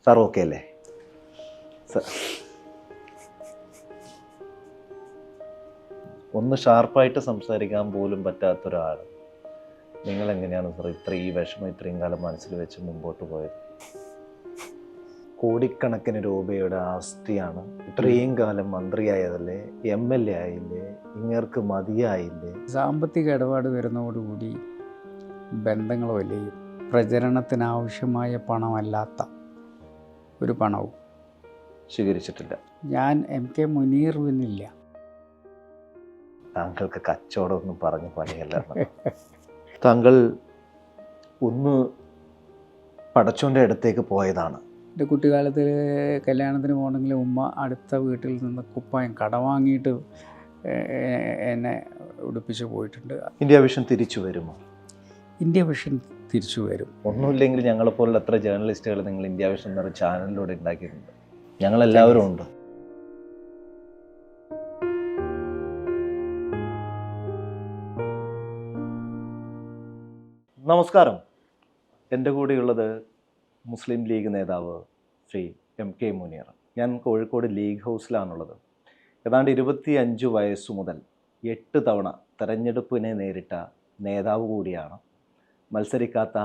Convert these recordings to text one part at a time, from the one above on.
Sir okay അല്ലേ? ഒന്ന് ഷാർപ്പായിട്ട് സംസാരിക്കാൻ പോലും പറ്റാത്ത ഒരാൾ, നിങ്ങൾ എങ്ങനെയാണ് സാർ ഈ വിഷമം ഇത്രയും കാലം മനസ്സിൽ വെച്ച് മുമ്പോട്ട് പോയത്? കോടിക്കണക്കിന് രൂപയുടെ ആസ്തിയാണ്. ഇത്രയും കാലം മന്ത്രിയായതല്ലേ, MLA ആയില്ലേ, ഇങ്ങേർക്ക് മതിയായില്ലേ? സാമ്പത്തിക ഇടപാട് വരുന്നതോടുകൂടി ബന്ധങ്ങൾ വലയും. പ്രചരണത്തിനാവശ്യമായ പണമല്ലാത്ത ഒരു പണവും സ്വീകരിച്ചിട്ടില്ല. ഞാൻ MK മുനീറിനില്ല. താങ്കൾക്ക് കച്ചവടമൊന്നും പറഞ്ഞ് പണിയല്ല. താങ്കൾ ഒന്ന് പടച്ചോൻ്റെ അടുത്തേക്ക് പോയതാണ്. എൻ്റെ കുട്ടിക്കാലത്ത് കല്യാണത്തിന് പോകണമെങ്കിൽ ഉമ്മ അടുത്ത വീട്ടിൽ നിന്ന് കുപ്പായം കടം വാങ്ങിയിട്ട് എന്നെ ഉടുപ്പിച്ച് പോയിട്ടുണ്ട്. ഇന്ത്യ വിഷൻ തിരിച്ചു വരുമോ? ഇന്ത്യ വിഷൻ തിരിച്ചു വരും. ഒന്നുമില്ലെങ്കിൽ ഞങ്ങളെപ്പോലുള്ള എത്ര ജേർണലിസ്റ്റുകൾ നിങ്ങൾ ഇന്ത്യ വിഷൻ എന്നൊരു ചാനലിലൂടെ ഉണ്ടാക്കിയിട്ടുണ്ട്. ഞങ്ങളെല്ലാവരും ഉണ്ട്. നമസ്കാരം. എൻ്റെ കൂടെയുള്ളത് മുസ്ലിം ലീഗ് നേതാവ് ശ്രീ MK മുനീർ. ഞാൻ കോഴിക്കോട് ലീഗ് ഹൗസിലാണുള്ളത്. ഏതാണ്ട് 25 വയസ്സു മുതൽ 8 തവണ തെരഞ്ഞെടുപ്പിനെ നേരിട്ട നേതാവ് കൂടിയാണ്. മത്സരിക്കാത്ത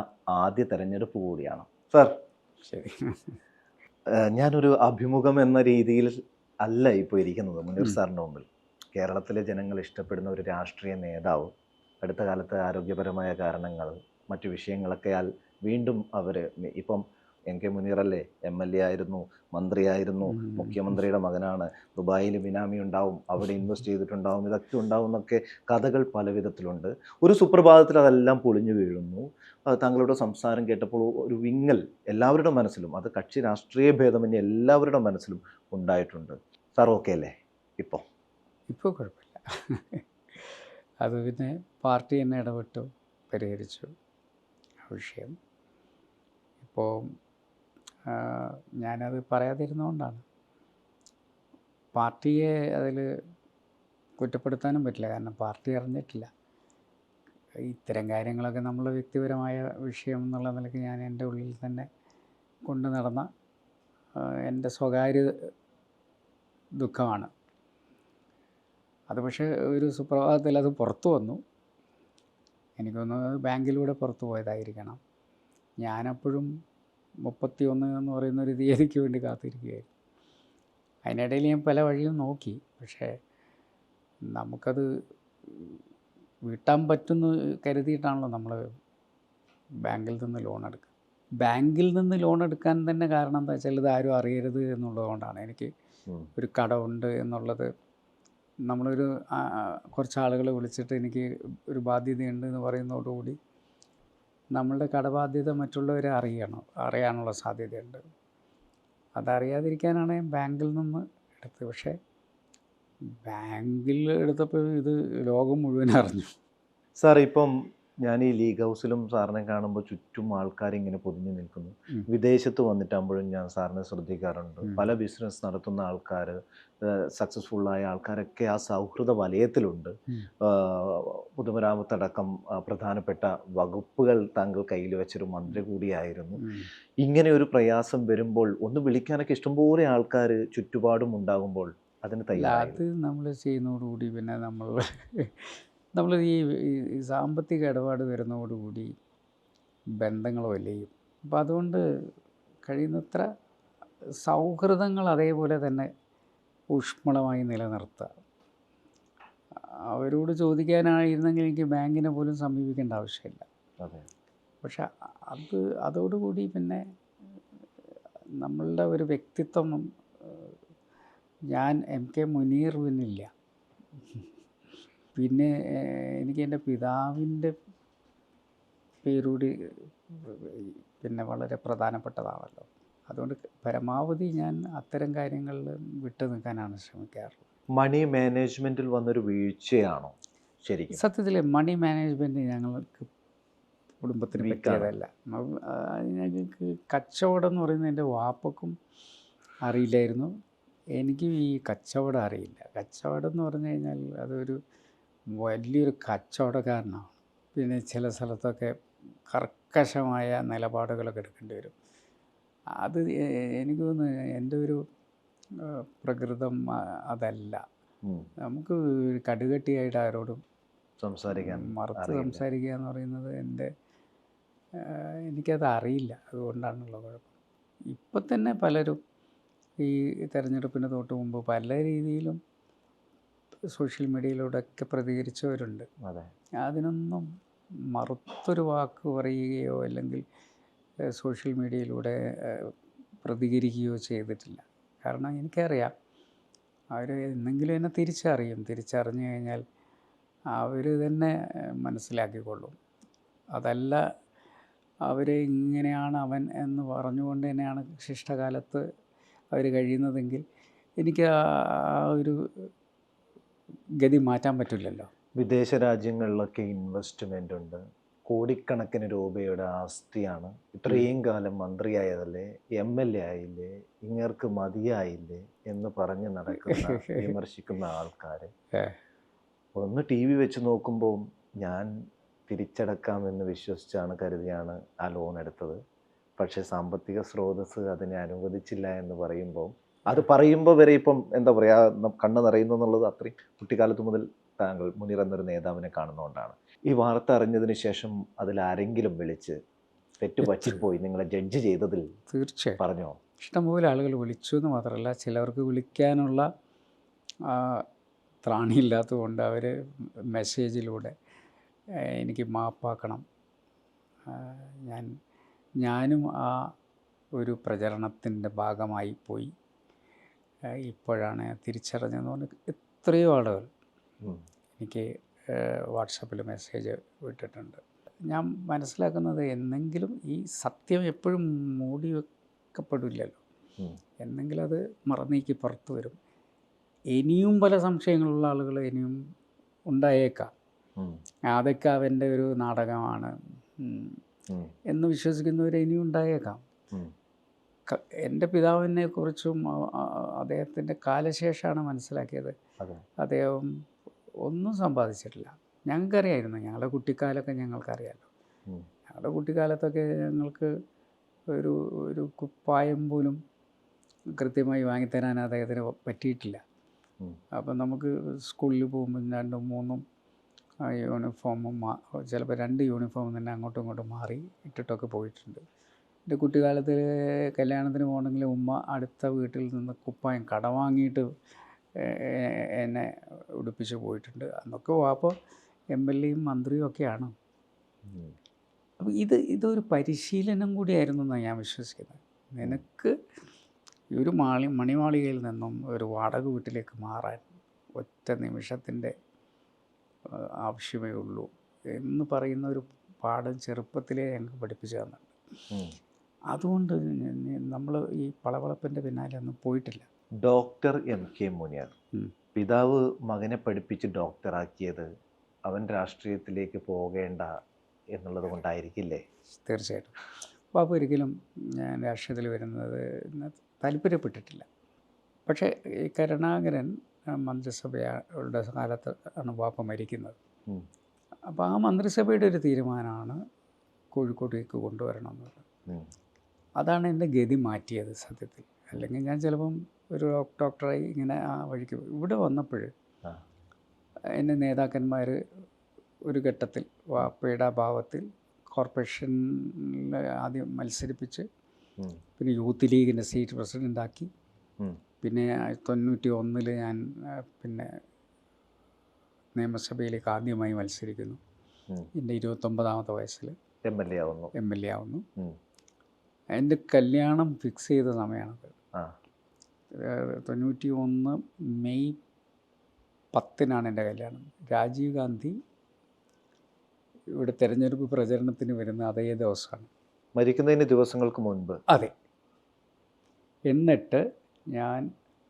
ആദ്യ തെരഞ്ഞെടുപ്പ് കൂടിയാണ്. സാർ, ശരി, ഞാനൊരു അഭിമുഖം എന്ന രീതിയിൽ അല്ല ഇപ്പോൾ ഇരിക്കുന്നത് മുനീർ സാറിൻ്റെ മുമ്പിൽ. കേരളത്തിലെ ജനങ്ങൾ ഇഷ്ടപ്പെടുന്ന ഒരു രാഷ്ട്രീയ നേതാവ് അടുത്ത കാലത്ത് ആരോഗ്യപരമായ കാരണങ്ങൾ മറ്റു വിഷയങ്ങളൊക്കെയാൽ വീണ്ടും അവർ ഇപ്പം MK മുനീറല്ലേ, MLA ആയിരുന്നു, മന്ത്രിയായിരുന്നു, മുഖ്യമന്ത്രിയുടെ മകനാണ്, ദുബായിൽ ബിനാമി ഉണ്ടാവും, അവിടെ ഇൻവെസ്റ്റ് ചെയ്തിട്ടുണ്ടാവും, ഇതൊക്കെ ഉണ്ടാവും എന്നൊക്കെ കഥകൾ പല വിധത്തിലുണ്ട്. ഒരു സുപ്രഭാതത്തിൽ അതെല്ലാം പൊളിഞ്ഞു വീഴുന്നു. താങ്കളുടെ സംസാരം കേട്ടപ്പോൾ ഒരു വിങ്ങൽ എല്ലാവരുടെ മനസ്സിലും, അത് കക്ഷി രാഷ്ട്രീയ ഭേദമന്യേ എല്ലാവരുടെ മനസ്സിലും ഉണ്ടായിട്ടുണ്ട്. സാർ ഓക്കെ അല്ലേ? ഇപ്പോൾ കുഴപ്പമില്ല. അത് പിന്നെ പാർട്ടി തന്നെ ഇടപെട്ടു പരിഹരിച്ചു വിഷയം. ഇപ്പോൾ ഞാനത് പറയാതിരുന്നതുകൊണ്ടാണ്. പാർട്ടിയെ അതിൽ കുറ്റപ്പെടുത്താനും പറ്റില്ല, കാരണം പാർട്ടി അറിഞ്ഞിട്ടില്ല. ഇത്തരം കാര്യങ്ങളൊക്കെ നമ്മൾ വ്യക്തിപരമായ വിഷയം എന്നുള്ള നിലയ്ക്ക് ഞാൻ എൻ്റെ ഉള്ളിൽ തന്നെ കൊണ്ടു നടന്ന എൻ്റെ സ്വകാര്യ ദുഃഖമാണ് അത്. പക്ഷേ ഒരു സുപ്രഭാതത്തിൽ അത് പുറത്തു വന്നു. എനിക്ക് തോന്നുന്നത് ബാങ്കിലൂടെ പുറത്തു പോയതായിരിക്കണം. ഞാനപ്പോഴും 31 എന്ന് പറയുന്ന ഒരു തീയതിക്ക് വേണ്ടി കാത്തിരിക്കുകയായിരുന്നു. അതിനിടയിൽ ഞാൻ പല വഴിയും നോക്കി, പക്ഷേ നമുക്കത് വീട്ടാൻ പറ്റുമെന്ന് കരുതിയിട്ടാണല്ലോ നമ്മൾ ബാങ്കിൽ നിന്ന് ലോൺ എടുക്കുക. ബാങ്കിൽ നിന്ന് ലോൺ എടുക്കാൻ തന്നെ കാരണം എന്താ വെച്ചാൽ ഇത് ആരും അറിയരുത് എന്നുള്ളതുകൊണ്ടാണ്. എനിക്ക് ഒരു കടമുണ്ട് എന്നുള്ളത് നമ്മളൊരു കുറച്ച് ആളുകളെ വിളിച്ചിട്ട് എനിക്ക് ഒരു ബാധ്യതയുണ്ട് എന്ന് പറയുന്നതോടുകൂടി നമ്മളുടെ കടബാധ്യത മറ്റുള്ളവരെ അറിയാനുള്ള സാധ്യതയുണ്ട്. അതറിയാതിരിക്കാനാണ് ബാങ്കിൽ നിന്ന് എടുത്തത്. പക്ഷേ ബാങ്കിൽ എടുത്തപ്പോൾ ഇത് ലോകം മുഴുവൻ അറിഞ്ഞു. സാർ, ഇപ്പം ഞാൻ ഈ ലീഗ് ഹൗസിലും സാറിനെ കാണുമ്പോൾ ചുറ്റും ആൾക്കാരിങ്ങനെ പൊതിഞ്ഞു നിൽക്കുന്നു. വിദേശത്ത് വന്നിട്ടാകുമ്പോഴും ഞാൻ സാറിനെ ശ്രദ്ധിക്കാറുണ്ട്. പല ബിസിനസ് നടത്തുന്ന ആൾക്കാർ, സക്സസ്ഫുള്ളായ ആൾക്കാരൊക്കെ ആ സൗഹൃദ വലയത്തിലുണ്ട്. പൊതുമരാമത്തടക്കം പ്രധാനപ്പെട്ട വകുപ്പുകൾ താങ്കൾ കയ്യിൽ വെച്ചൊരു മന്ത്രി കൂടിയായിരുന്നു. ഇങ്ങനെ ഒരു പ്രയാസം വരുമ്പോൾ ഒന്ന് വിളിക്കാനൊക്കെ ഇഷ്ടംപോലെ ആൾക്കാർ ചുറ്റുപാടും ഉണ്ടാകുമ്പോൾ അതിന് തയ്യാറായി. അത് നമ്മൾ ചെയ്യുന്നതോടുകൂടി പിന്നെ നമ്മൾ ഈ സാമ്പത്തിക ഇടപാട് വരുന്നതോടുകൂടി ബന്ധങ്ങൾ വലയും. അപ്പോൾ അതുകൊണ്ട് കഴിയുന്നത്ര സൗഹൃദങ്ങൾ അതേപോലെ തന്നെ ഊഷ്മളമായി നിലനിർത്തുക. അവരോട് ചോദിക്കാനായിരുന്നെങ്കിൽ എനിക്ക് ബാങ്കിനെ പോലും സമീപിക്കേണ്ട ആവശ്യമില്ല. പക്ഷെ അതോടുകൂടി പിന്നെ നമ്മളുടെ ഒരു വ്യക്തിത്വം, ഞാൻ MK മുനീറിനില്ല. പിന്നെ എനിക്ക് എൻ്റെ പിതാവിൻ്റെ പേരൂടി പിന്നെ വളരെ പ്രധാനപ്പെട്ടതാണല്ലോ. അതുകൊണ്ട് പരമാവധി ഞാൻ അത്തരം കാര്യങ്ങളിൽ വിട്ടു നിൽക്കാനാണ് ശ്രമിക്കാറുള്ളത്. മണി മാനേജ്മെൻറ്റിൽ വന്നൊരു വീഴ്ചയാണോ ശരിക്കും? സത്യത്തിൽ മണി മാനേജ്മെൻറ്റ് ഞങ്ങൾക്ക് കുടുംബത്തിന് പറ്റിയതല്ല. ഞങ്ങൾക്ക് കച്ചവടം എന്ന് പറയുന്നത് എൻ്റെ വാപ്പക്കും അറിയില്ലായിരുന്നു, എനിക്കും ഈ കച്ചവടം അറിയില്ല. കച്ചവടം എന്ന് പറഞ്ഞു കഴിഞ്ഞാൽ അതൊരു വലിയൊരു കച്ചവടക്കാരനാണ്. പിന്നെ ചില സ്ഥലത്തൊക്കെ കർക്കശമായ നിലപാടുകളൊക്കെ എടുക്കേണ്ടി വരും. അത് എനിക്ക് തോന്നുന്നു എൻ്റെ ഒരു പ്രകൃതം അതല്ല. ഉം. നമുക്ക് കടുകട്ടിയായിട്ട് ആരോടും സംസാരിക്കാൻ മറുത്ത് അറിയില്ല. സംസാരിക്കുക എന്ന് പറയുന്നത് എനിക്കത് അറിയില്ല. അതുകൊണ്ടാണുള്ള കുഴപ്പം. ഇപ്പം തന്നെ പലരും ഈ തെരഞ്ഞെടുപ്പിന് തൊട്ട് മുമ്പ് പല രീതിയിലും സോഷ്യൽ മീഡിയയിലൂടെയൊക്കെ പ്രതികരിച്ചവരുണ്ട്. അതെ. അതിനൊന്നും മറുത്തൊരു വാക്ക് പറയുകയോ അല്ലെങ്കിൽ സോഷ്യൽ മീഡിയയിലൂടെ പ്രതികരിക്കുകയോ ചെയ്തിട്ടില്ല. കാരണം എനിക്കറിയാം അവർ എന്നെങ്കിലും എന്നെ തിരിച്ചറിഞ്ഞു കഴിഞ്ഞാൽ അവർ തന്നെ മനസ്സിലാക്കിക്കൊള്ളും. അതല്ല അവർ ഇങ്ങനെയാണ് അവൻ എന്ന് പറഞ്ഞുകൊണ്ട് തന്നെയാണ് ശിഷ്ടകാലത്ത് അവർ കഴിയുന്നതെങ്കിൽ എനിക്ക് ആ ഒരു ഗതി മാറ്റാൻ പറ്റില്ലല്ലോ. വിദേശ രാജ്യങ്ങളിലൊക്കെ ഇൻവെസ്റ്റ്മെൻ്റ് ഉണ്ട്, കോടിക്കണക്കിന് രൂപയുടെ ആസ്തിയാണ്. ഇത്രയും കാലം മന്ത്രിയായതല്ലേ, MLA ആയില്ലേ, ഇങ്ങർക്ക് മതിയായില്ലേ എന്ന് പറഞ്ഞ് നടക്കുന്ന വിമർശിക്കുന്ന ആൾക്കാർ ഒന്ന് TV വെച്ച് നോക്കുമ്പോൾ ഞാൻ തിരിച്ചടക്കാമെന്ന് വിശ്വസിച്ചാണ് കരുതിയാണ് ആ ലോൺ എടുത്തത്. പക്ഷേ സാമ്പത്തിക സ്രോതസ്സ് അതിനെ അനുവദിച്ചില്ല എന്ന് പറയുമ്പോൾ അത് പറയുമ്പോൾ വരെ ഇപ്പം എന്താ പറയുക, കണ്ണ് നിറയുന്നു എന്നുള്ളത് അത്രയും കുട്ടിക്കാലത്ത് മുതൽ താങ്കൾ മുനീർ എന്നൊരു നേതാവിനെ കാണുന്നതുകൊണ്ടാണ്. ഈ വാർത്ത അറിഞ്ഞതിന് ശേഷം അതിലാരെങ്കിലും വിളിച്ച് തെറ്റ് പറ്റിപ്പോയി നിങ്ങളെ ജഡ്ജ് ചെയ്തതിൽ തീർച്ചയായും പറഞ്ഞോ? ഇഷ്ടംപോലെ ആളുകൾ വിളിച്ചു എന്ന് മാത്രമല്ല, ചിലവർക്ക് വിളിക്കാനുള്ള ത്രാണിയില്ലാത്തതുകൊണ്ട് അവർ മെസ്സേജിലൂടെ എനിക്ക് മാപ്പാക്കണം, ഞാനും ആ ഒരു പ്രചരണത്തിൻ്റെ ഭാഗമായി പോയി, ഇപ്പോഴാണ് തിരിച്ചറിഞ്ഞതെന്ന് പറഞ്ഞ് എത്രയോ ആളുകൾ എനിക്ക് വാട്സപ്പിൽ മെസ്സേജ് വിട്ടിട്ടുണ്ട്. ഞാൻ മനസ്സിലാക്കുന്നത് എന്നെങ്കിലും ഈ സത്യം എപ്പോഴും മൂടി വെക്കപ്പെടില്ലല്ലോ, എന്നെങ്കിലും അത് മറന്നീക്കി പുറത്തു വരും. ഇനിയും പല സംശയങ്ങളുള്ള ആളുകൾ ഇനിയും ഉണ്ടായേക്കാം. അതൊക്കെ അവൻ്റെ ഒരു നാടകമാണ് എന്ന് വിശ്വസിക്കുന്നവർ ഇനിയും ഉണ്ടായേക്കാം. എൻ്റെ പിതാവിനെ കുറിച്ചും അദ്ദേഹത്തിൻ്റെ കാലശേഷമാണ് മനസ്സിലാക്കിയത് അദ്ദേഹം ഒന്നും സമ്പാദിച്ചിട്ടില്ല. ഞങ്ങൾക്കറിയായിരുന്നു, ഞങ്ങളുടെ കുട്ടിക്കാലമൊക്കെ ഞങ്ങൾക്കറിയാമല്ലോ. ഞങ്ങളുടെ കുട്ടിക്കാലത്തൊക്കെ ഞങ്ങൾക്ക് ഒരു കുപ്പായം പോലും കൃത്യമായി വാങ്ങിത്തരാൻ അദ്ദേഹത്തിന് പറ്റിയിട്ടില്ല. അപ്പം നമുക്ക് സ്കൂളിൽ പോകുമ്പോൾ 2-3 യൂണിഫോമും ചിലപ്പോൾ 2 യൂണിഫോം തന്നെ അങ്ങോട്ടും ഇങ്ങോട്ടും മാറി ഇട്ടിട്ടൊക്കെ പോയിട്ടുണ്ട്. എൻ്റെ കുട്ടിക്കാലത്ത് കല്യാണത്തിന് പോകണമെങ്കിൽ ഉമ്മ അടുത്ത വീട്ടിൽ നിന്ന് കുപ്പായം കടം വാങ്ങിയിട്ട് എന്നെ ഉടുപ്പിച്ച് പോയിട്ടുണ്ട്. അന്നൊക്കെ അപ്പോൾ MLAയും മന്ത്രിയും ഒക്കെയാണ്. അപ്പോൾ ഇതൊരു പരിശീലനം കൂടിയായിരുന്നു എന്നാണ് ഞാൻ വിശ്വസിക്കുന്നത്. നിനക്ക് ഈ ഒരു മണിമാളികയിൽ നിന്നും ഒരു വാടക വീട്ടിലേക്ക് മാറാൻ ഒറ്റ നിമിഷത്തിൻ്റെ ആവശ്യമേ ഉള്ളൂ എന്ന് പറയുന്ന ഒരു പാഠം ചെറുപ്പത്തിലേ ഞങ്ങൾക്ക് പഠിപ്പിച്ചു തന്നിട്ടുണ്ട്. അതുകൊണ്ട് നമ്മൾ ഈ പളവളപ്പിൻ്റെ പിന്നാലെ ഒന്നും പോയിട്ടില്ല. ഡോക്ടർ MK മുനീർ, പിതാവ് മകനെ പഠിപ്പിച്ച് ഡോക്ടറാക്കിയത് അവൻ രാഷ്ട്രീയത്തിലേക്ക് പോകേണ്ട എന്നുള്ളത് കൊണ്ടായിരിക്കില്ലേ? തീർച്ചയായിട്ടും. പാപ്പ ഒരിക്കലും ഞാൻ രാഷ്ട്രീയത്തിൽ വരുന്നത് താല്പര്യപ്പെട്ടിട്ടില്ല. പക്ഷേ ഈ കരുണാകരൻ മന്ത്രിസഭയുടെ കാലത്ത് ആണ് പാപ്പ മരിക്കുന്നത്. അപ്പോൾ ആ മന്ത്രിസഭയുടെ ഒരു തീരുമാനമാണ് കോഴിക്കോട്ടേക്ക് കൊണ്ടുവരണമെന്നുള്ളത്. അതാണ് എൻ്റെ ഗതി മാറ്റിയത് സത്യത്തിൽ. അല്ലെങ്കിൽ ഞാൻ ചിലപ്പം ഒരു ഡോക്ടറായി ഇങ്ങനെ ആ വഴിക്ക് ഇവിടെ വന്നപ്പോൾ എന്നെ നേതാക്കന്മാർ ഒരു ഘട്ടത്തിൽ വാപ്പയുടെ അഭാവത്തിൽ കോർപ്പറേഷനിൽ ആദ്യം മത്സരിപ്പിച്ച്, പിന്നെ യൂത്ത് ലീഗിൻ്റെ സ്റ്റേറ്റ് പ്രസിഡൻ്റാക്കി, പിന്നെ 91 ഞാൻ പിന്നെ നിയമസഭയിലേക്ക് ആദ്യമായി മത്സരിക്കുന്നു. എൻ്റെ 29ാമത്തെ വയസ്സിൽ MLA ആവുന്നു. എൻ്റെ കല്യാണം ഫിക്സ് ചെയ്ത സമയമാണത്. 91 മെയ് 10-നാണ് എൻ്റെ കല്യാണം. രാജീവ് ഗാന്ധി ഇവിടെ തെരഞ്ഞെടുപ്പ് പ്രചരണത്തിന് വരുന്ന അതേ ദിവസമാണ്. മരിക്കുന്നതിന് ദിവസങ്ങൾക്ക് മുൻപ്. അതെ. എന്നിട്ട് ഞാൻ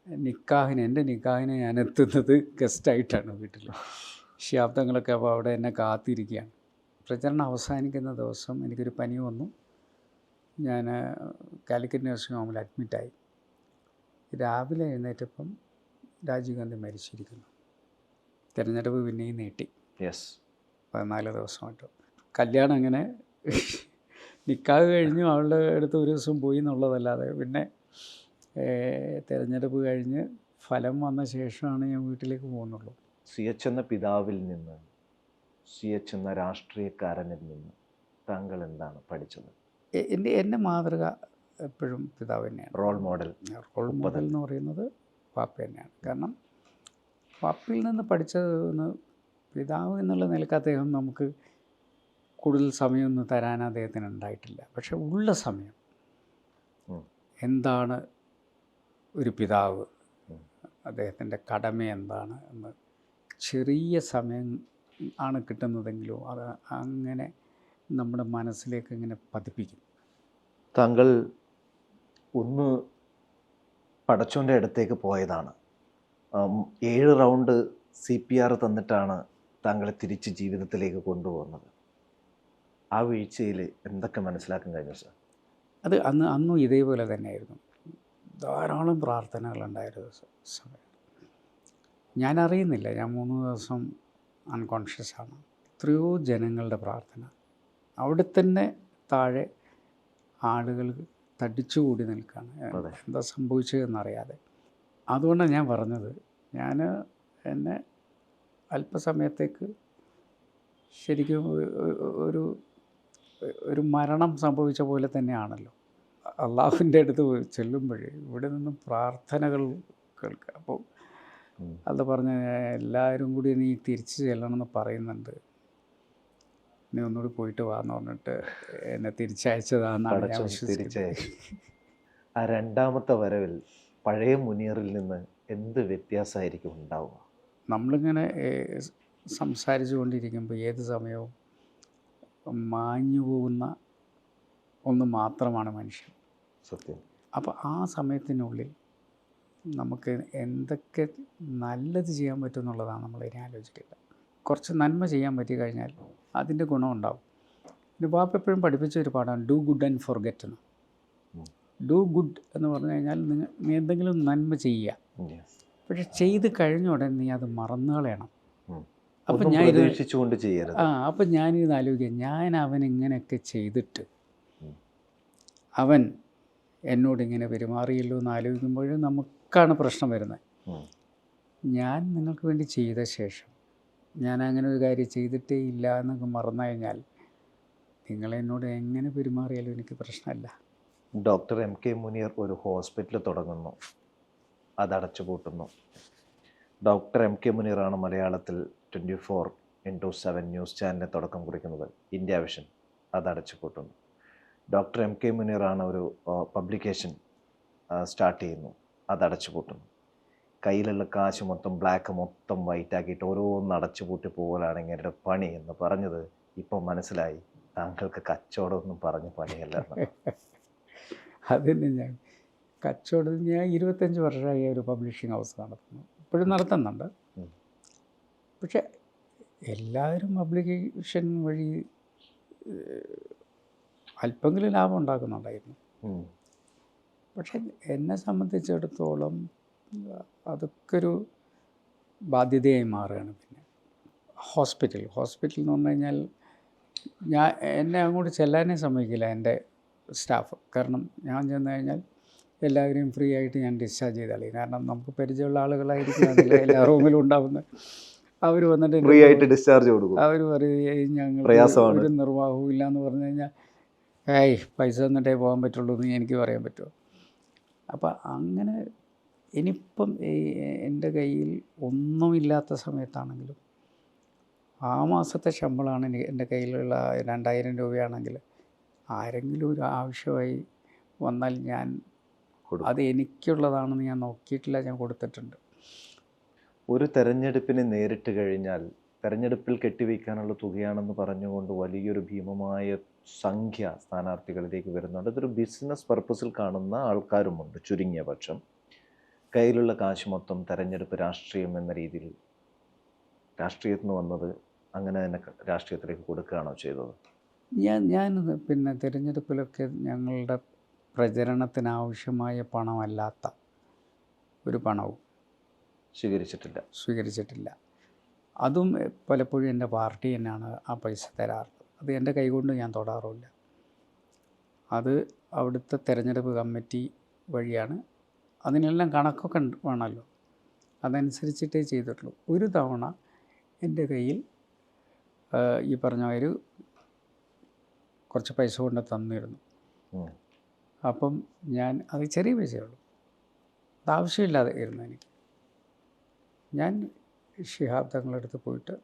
എൻ്റെ നിക്കാഹിന് ഞാൻ എത്തുന്നത് ഗസ്റ്റായിട്ടാണ് വീട്ടിൽ. ശാബ്ദങ്ങളൊക്കെ അപ്പോൾ അവിടെ എന്നെ കാത്തിരിക്കുകയാണ്. പ്രചരണം അവസാനിക്കുന്ന ദിവസം എനിക്കൊരു പനി വന്നു. ഞാൻ കാലിക്കറ്റ് നഴ്സിംഗ് ഹോമിൽ അഡ്മിറ്റായി. രാവിലെ എഴുന്നേറ്റപ്പം രാജീവ് ഗാന്ധി മരിച്ചിരിക്കുന്നു. തിരഞ്ഞെടുപ്പ് പിന്നെയും നീട്ടി. 14 ദിവസമായിട്ട്. കല്യാണം അങ്ങനെ നിക്കാഹ് കഴിഞ്ഞു അവളുടെ അടുത്ത് ഒരു ദിവസം പോയി എന്നുള്ളതല്ലാതെ പിന്നെ തിരഞ്ഞെടുപ്പ് കഴിഞ്ഞ് ഫലം വന്ന ശേഷമാണ് ഞാൻ വീട്ടിലേക്ക് പോകുന്നുള്ളൂ. CH എന്ന പിതാവിൽ നിന്ന്, CH എന്ന രാഷ്ട്രീയക്കാരനിൽ നിന്ന് താങ്കൾ എന്താണ് പഠിച്ചത്? എൻ്റെ മാതൃക എപ്പോഴും പിതാവ് തന്നെയാണ്. റോൾ മോഡൽ എന്ന് പറയുന്നത് പാപ്പ തന്നെയാണ്. കാരണം പാപ്പയിൽ നിന്ന് പഠിച്ചതെന്ന് പിതാവ് എന്നുള്ള നിലക്ക് അദ്ദേഹം നമുക്ക് കൂടുതൽ സമയമൊന്നും തരാൻ അദ്ദേഹത്തിന് ഉണ്ടായിട്ടില്ല. പക്ഷെ ഉള്ള സമയം എന്താണ് ഒരു പിതാവ്, അദ്ദേഹത്തിൻ്റെ കടമ എന്താണ് എന്ന് ചെറിയ സമയം ആണ് കിട്ടുന്നതെങ്കിലും അത് അങ്ങനെ നമ്മുടെ മനസ്സിലേക്ക് ഇങ്ങനെ പതിപ്പിക്കും. താങ്കൾ ഒന്ന് പടച്ചോൻ്റെ അടുത്തേക്ക് പോയതാണ്. 7 റൗണ്ട് CPR തന്നിട്ടാണ് താങ്കളെ തിരിച്ച് ജീവിതത്തിലേക്ക് കൊണ്ടുപോകുന്നത്. ആ വീഴ്ചയിൽ എന്തൊക്കെ മനസ്സിലാക്കാൻ കഴിഞ്ഞു സാർ? അത് അന്നും ഇതേപോലെ തന്നെയായിരുന്നു. ധാരാളം പ്രാർത്ഥനകളുണ്ടായിരുന്ന സമയം. ഞാൻ അറിയുന്നില്ല, ഞാൻ 3 ദിവസം അൺകോൺഷ്യസ് ആണ്. എത്രയോ ജനങ്ങളുടെ പ്രാർത്ഥന, അവിടെ തന്നെ താഴെ ആളുകൾ തടിച്ചുകൂടി നിൽക്കുകയാണ്, എന്താ സംഭവിച്ചതെന്നറിയാതെ. അതുകൊണ്ടാണ് ഞാൻ പറഞ്ഞത്, ഞാൻ എന്നെ അല്പസമയത്തേക്ക് ശരിക്കും ഒരു മരണം സംഭവിച്ച പോലെ തന്നെയാണല്ലോ. അള്ളാഹുവിൻ്റെ അടുത്ത് ചെല്ലുമ്പോഴേ ഇവിടെ നിന്നും പ്രാർത്ഥനകൾ കേൾക്കുക. അപ്പോൾ അത് പറഞ്ഞ് എല്ലാവരും കൂടി നീ തിരിച്ച് ചെല്ലണമെന്ന് പറയുന്നുണ്ട്, നീ ഒന്നുകൂടി പോയിട്ട് വാന്ന് പറഞ്ഞിട്ട് എന്നെ തിരിച്ചയച്ചതാണെന്നാണ് ഞാൻ വിശ്വസിക്കുന്നത്. ആ രണ്ടാമത്തെ വരവിൽ പഴയ മുനീറിൽ നിന്ന് എന്ത് വ്യത്യാസമായിരിക്കും ഉണ്ടാവുക? നമ്മളിങ്ങനെ സംസാരിച്ചു കൊണ്ടിരിക്കുമ്പോൾ ഏത് സമയവും മാഞ്ഞു പോകുന്ന ഒന്ന് മാത്രമാണ് മനുഷ്യൻ. സത്യം. അപ്പോൾ ആ സമയത്തിനുള്ളിൽ നമുക്ക് എന്തൊക്കെ നല്ലത് ചെയ്യാൻ പറ്റും എന്നുള്ളതാണ് നമ്മളിനി ആലോചിക്കില്ല. കുറച്ച് നന്മ ചെയ്യാൻ പറ്റി കഴിഞ്ഞാൽ അതിൻ്റെ ഗുണമുണ്ടാവും. എൻ്റെ ബാപ്പ എപ്പോഴും പഠിപ്പിച്ച ഒരു പാഠമാണ് ഡു ഗുഡ് ആൻഡ് ഫോർഗെറ്റ് എന്ന്. ഡു ഗുഡ് എന്ന് പറഞ്ഞു കഴിഞ്ഞാൽ നീ എന്തെങ്കിലും നന്മ ചെയ്യുക, പക്ഷെ ചെയ്ത് കഴിഞ്ഞ ഉടനെ നീ അത് മറന്നു കളയണം. അപ്പം അപ്പം ഞാനിത് ആലോചിക്കുക, ഞാൻ അവൻ ഇങ്ങനെയൊക്കെ ചെയ്തിട്ട് അവൻ എന്നോടിങ്ങനെ പെരുമാറിയല്ലോ എന്ന് ആലോചിക്കുമ്പോൾ നമുക്കാണ് പ്രശ്നം വരുന്നത്. ഞാൻ നിങ്ങൾക്ക് വേണ്ടി ചെയ്ത ശേഷം ഞാൻ അങ്ങനെ ഒരു കാര്യം ചെയ്തിട്ടേ ഇല്ല എന്നൊക്കെ മറന്നു കഴിഞ്ഞാൽ നിങ്ങളെന്നോട് എങ്ങനെ പെരുമാറിയാലും എനിക്ക് പ്രശ്നമല്ല. ഡോക്ടർ MK മുനീർ ഒരു ഹോസ്പിറ്റൽ തുടങ്ങുന്നു, അതടച്ചു പൂട്ടുന്നു. ഡോക്ടർ MK മുനീറാണ് മലയാളത്തിൽ 24/7 ന്യൂസ് ചാനലിന് തുടക്കം കുറിക്കുന്നത്. ഇന്ത്യ വിഷൻ, അതടച്ചു പൂട്ടുന്നു. ഡോക്ടർ MK മുനീറാണ് ഒരു പബ്ലിക്കേഷൻ സ്റ്റാർട്ട് ചെയ്യുന്നു, അതടച്ചു പൂട്ടുന്നു. കയ്യിലുള്ള കാശ് മൊത്തം ബ്ലാക്ക് മൊത്തം വൈറ്റ് ആക്കിയിട്ട് ഓരോന്ന് അടച്ചു പൂട്ടി പോകലാണ് ഇങ്ങനെ പണി എന്ന് പറഞ്ഞത് ഇപ്പം മനസ്സിലായി. താങ്കൾക്ക് കച്ചവടമൊന്നും പറഞ്ഞ് പണിയല്ല. അതിന് ഞാൻ കച്ചവടം, ഞാൻ 25 വർഷമായി ഒരു പബ്ലിഷിംഗ് ഹൗസ് നടത്തുന്നു, ഇപ്പോഴും നടത്തുന്നുണ്ട്. പക്ഷെ എല്ലാവരും പബ്ലിക്കേഷൻ വഴി അല്പമെങ്കിലും ലാഭം ഉണ്ടാക്കുന്നുണ്ടായിരുന്നു. പക്ഷെ എന്നെ സംബന്ധിച്ചിടത്തോളം അതൊക്കെ ഒരു ബാധ്യതയായി മാറുകയാണ്. പിന്നെ ഹോസ്പിറ്റൽ എന്ന് പറഞ്ഞു കഴിഞ്ഞാൽ എന്നെ അങ്ങോട്ട് ചെല്ലാനേ സമ്മതിക്കില്ല എൻ്റെ സ്റ്റാഫ്. കാരണം ഞാൻ ചെന്ന് കഴിഞ്ഞാൽ എല്ലാവരെയും ഫ്രീ ആയിട്ട് ഞാൻ ഡിസ്ചാർജ് ചെയ്താളി. കാരണം നമുക്ക് പരിചയമുള്ള ആളുകളായിരിക്കും അതിൽ എല്ലാ റൂമിലും ഉണ്ടാകുന്നത്. അവർ വന്നിട്ട് ഫ്രീ ആയിട്ട് ഡിസ്ചാർജ് കൊടുക്കും. അവർ പറയും ഞങ്ങൾ ഒരു നിർവാഹവും ഇല്ല എന്ന് പറഞ്ഞു കഴിഞ്ഞാൽ പൈസ തന്നിട്ടേ പോകാൻ പറ്റുള്ളൂ എന്ന് എനിക്ക് പറയാൻ പറ്റുമോ? അപ്പം അങ്ങനെ ഇനിയിപ്പം എൻ്റെ കയ്യിൽ ഒന്നുമില്ലാത്ത സമയത്താണെങ്കിലും ആ മാസത്തെ ശമ്പളമാണ് എൻ്റെ കയ്യിലുള്ള 2000 രൂപയാണെങ്കിൽ ആരെങ്കിലും ഒരു ആവശ്യമായി വന്നാൽ ഞാൻ അത് എനിക്കുള്ളതാണെന്ന് ഞാൻ നോക്കിയിട്ടില്ല, ഞാൻ കൊടുത്തിട്ടുണ്ട്. ഒരു തെരഞ്ഞെടുപ്പിനെ നേരിട്ട് കഴിഞ്ഞാൽ തെരഞ്ഞെടുപ്പിൽ കെട്ടിവയ്ക്കാനുള്ള തുകയാണെന്ന് പറഞ്ഞുകൊണ്ട് വലിയൊരു ഭീമമായ സംഖ്യ സ്ഥാനാർത്ഥികളിലേക്ക് വരുന്നുണ്ട്. ഇതൊരു ബിസിനസ് പർപ്പസിൽ കാണുന്ന ആൾക്കാരുമുണ്ട് ചുരുങ്ങിയ പക്ഷം. കയ്യിലുള്ള കാശ് മൊത്തം തെരഞ്ഞെടുപ്പ് രാഷ്ട്രീയം എന്ന രീതിയിൽ രാഷ്ട്രീയത്തിൽ നിന്ന് വന്നത് അങ്ങനെ തന്നെ രാഷ്ട്രീയത്തിലേക്ക് കൊടുക്കുകയാണോ ചെയ്തത്? ഞാൻ പിന്നെ തിരഞ്ഞെടുപ്പിലൊക്കെ ഞങ്ങളുടെ പ്രചരണത്തിനാവശ്യമായ പണമല്ലാത്ത ഒരു പണവും സ്വീകരിച്ചിട്ടില്ല. അതും പലപ്പോഴും എൻ്റെ പാർട്ടി തന്നെയാണ് ആ പൈസ തരാറുള്ളത്. അത് എൻ്റെ കൈകൊണ്ട് ഞാൻ തൊടാറുമില്ല. അത് അവിടുത്തെ തെരഞ്ഞെടുപ്പ് കമ്മിറ്റി വഴിയാണ്. അതിനെല്ലാം കണക്കൊക്കെ വേണമല്ലോ, അതനുസരിച്ചിട്ടേ ചെയ്തിട്ടുള്ളൂ. ഒരു തവണ എൻ്റെ കയ്യിൽ ഈ പറഞ്ഞ ഒരു കുറച്ച് പൈസ കൊണ്ട് തന്നിരുന്നു. അപ്പം ഞാൻ അത് ചെറിയ പൈസയുള്ളൂ, അത് ആവശ്യമില്ലാതെ ഇരുന്നു എനിക്ക്. ഞാൻ ശിഹാബ് തങ്ങളടുത്ത് പോയിട്ട്